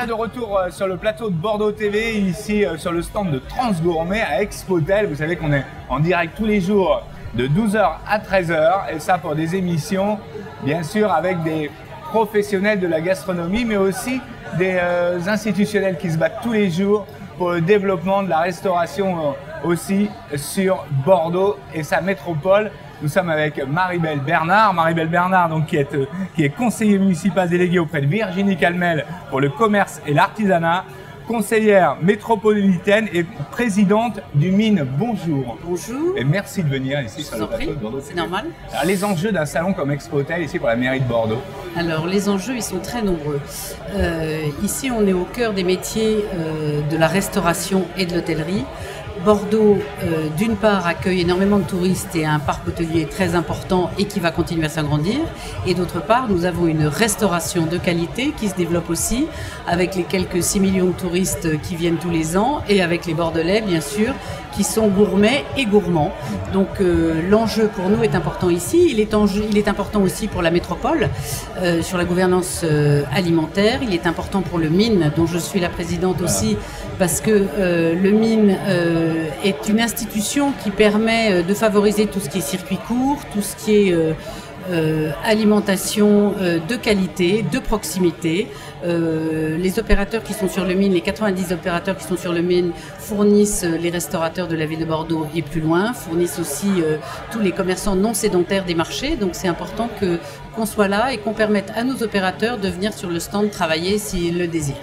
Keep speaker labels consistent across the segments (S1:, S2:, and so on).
S1: voilà de retour sur le plateau de Bordeaux TV, ici sur le stand de Transgourmet à Expotel. Vous savez qu'on est en direct tous les jours de 12h à 13h et ça pour des émissions bien sûr avec des professionnels de la gastronomie mais aussi des institutionnels qui se battent tous les jours pour le développement de la restauration aussi sur Bordeaux et sa métropole. Nous sommes avec Marie-Belle Bernard. Marie-Belle Bernard, donc, qui est conseiller municipal délégué auprès de Virginie Calmel pour le commerce et l'artisanat, conseillère métropolitaine et présidente du MIN. Bonjour.
S2: Bonjour.
S1: Et merci de venir ici sur le plateau de Bordeaux.
S2: C'est normal.
S1: Alors, les enjeux d'un salon comme Expotel ici pour la mairie de Bordeaux.
S2: Alors, les enjeux, ils sont très nombreux. Ici, on est au cœur des métiers de la restauration et de l'hôtellerie. Bordeaux, d'une part, accueille énormément de touristes et a un parc hôtelier très important et qui va continuer à s'agrandir. Et d'autre part, nous avons une restauration de qualité qui se développe aussi avec les quelques 6 millions de touristes qui viennent tous les ans et avec les Bordelais, bien sûr, qui sont gourmets et gourmands. Donc l'enjeu pour nous est important ici. Il est important aussi pour la métropole sur la gouvernance alimentaire. Il est important pour le MIN, dont je suis la présidente aussi, parce que le MIN est une institution qui permet de favoriser tout ce qui est circuit court, tout ce qui est alimentation de qualité, de proximité. Les opérateurs qui sont sur le MIN, les 90 opérateurs qui sont sur le MIN fournissent les restaurateurs de la ville de Bordeaux et plus loin, fournissent aussi tous les commerçants non sédentaires des marchés. Donc c'est important qu'on soit là et qu'on permette à nos opérateurs de venir sur le stand travailler s'ils le désirent.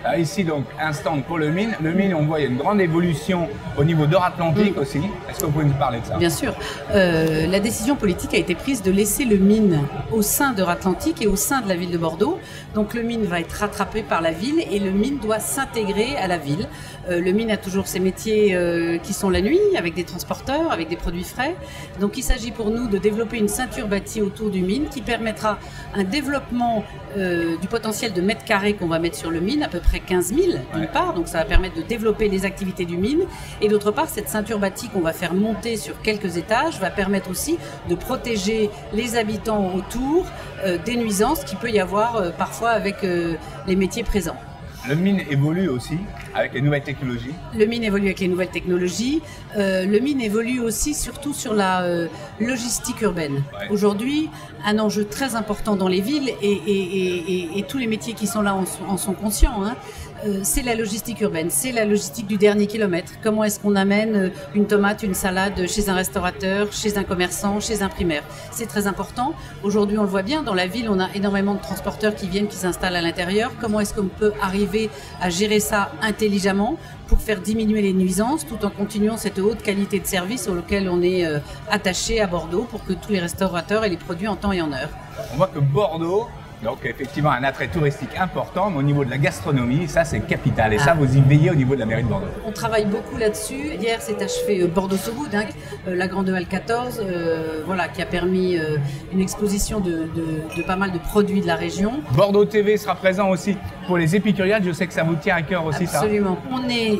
S1: Alors ici, donc, un stand pour le MIN. Le MIN, on voit, il y a une grande évolution au niveau d'Or-Atlantique aussi. Est-ce que vous pouvez nous parler de ça?
S2: Bien sûr. La décision politique a été prise de laisser le MIN au sein d'Or-Atlantique et au sein de la ville de Bordeaux. Donc le MIN va être rattrapé par la ville et le MIN doit s'intégrer à la ville. Le MIN a toujours ses métiers qui sont la nuit, avec des transporteurs, avec des produits frais. Donc il s'agit pour nous de développer une ceinture bâtie autour du MIN qui permettra un développement du potentiel de mètres carrés qu'on va mettre sur le MIN, à peu près 15 000 d'une part, donc ça va permettre de développer les activités du MIN, et d'autre part cette ceinture bâtie qu'on va faire monter sur quelques étages va permettre aussi de protéger les habitants autour des nuisances qu'il peut y avoir parfois avec les métiers présents.
S1: Le MIN évolue aussi avec les nouvelles technologies.
S2: Le MIN évolue avec les nouvelles technologies. Le MIN évolue aussi surtout sur la logistique urbaine. Ouais. Aujourd'hui, un enjeu très important dans les villes et tous les métiers qui sont là en sont conscients, hein, c'est la logistique urbaine, c'est la logistique du dernier kilomètre. Comment est-ce qu'on amène une tomate, une salade chez un restaurateur, chez un commerçant, chez un primaire? C'est très important. Aujourd'hui, on le voit bien, dans la ville, on a énormément de transporteurs qui viennent, qui s'installent à l'intérieur. Comment est-ce qu'on peut arriver à gérer ça intelligemment pour faire diminuer les nuisances tout en continuant cette haute qualité de service sur lequel on est attaché à Bordeaux pour que tous les restaurateurs aient les produits en temps et en heure.
S1: On voit que Bordeaux, donc effectivement un attrait touristique important, mais au niveau de la gastronomie, ça c'est capital et ça vous y veillez au niveau de la mairie de Bordeaux.
S2: On travaille beaucoup là-dessus. Hier s'est achevé Bordeaux-So Good, hein, la Grande Halle 14, voilà, qui a permis une exposition de pas mal de produits de la région.
S1: Bordeaux TV sera présent aussi pour les épicuriades, je sais que ça vous tient à cœur aussi.
S2: Absolument. Ça. On est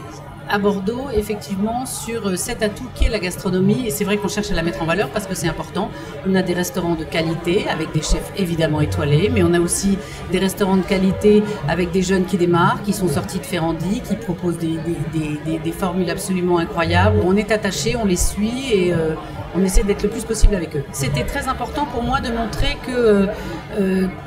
S2: à Bordeaux, effectivement, sur cet atout qui est la gastronomie, et c'est vrai qu'on cherche à la mettre en valeur parce que c'est important. On a des restaurants de qualité avec des chefs évidemment étoilés, mais on a aussi des restaurants de qualité avec des jeunes qui démarrent, qui sont sortis de Ferrandi, qui proposent des formules absolument incroyables. On est attaché, on les suit et on essaie d'être le plus possible avec eux. C'était très important pour moi de montrer que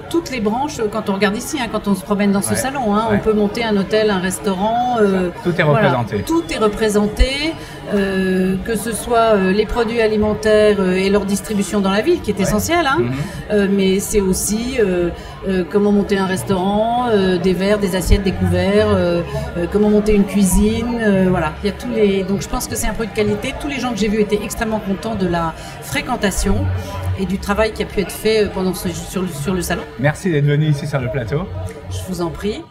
S2: toutes les branches, quand on regarde ici, hein, quand on se promène dans ce salon, hein, on peut monter un hôtel, un restaurant.
S1: Tout est représenté.
S2: Voilà, tout est représenté, que ce soit les produits alimentaires et leur distribution dans la ville, qui est essentielle, hein, mais c'est aussi comment monter un restaurant, des verres, des assiettes, des couverts, comment monter une cuisine, voilà. Il y a tous les... Donc je pense que c'est un produit de qualité. Tous les gens que j'ai vus étaient extrêmement contents de la fréquentation et du travail qui a pu être fait pendant sur le salon.
S1: Merci d'être venu ici sur le plateau.
S2: Je vous en prie.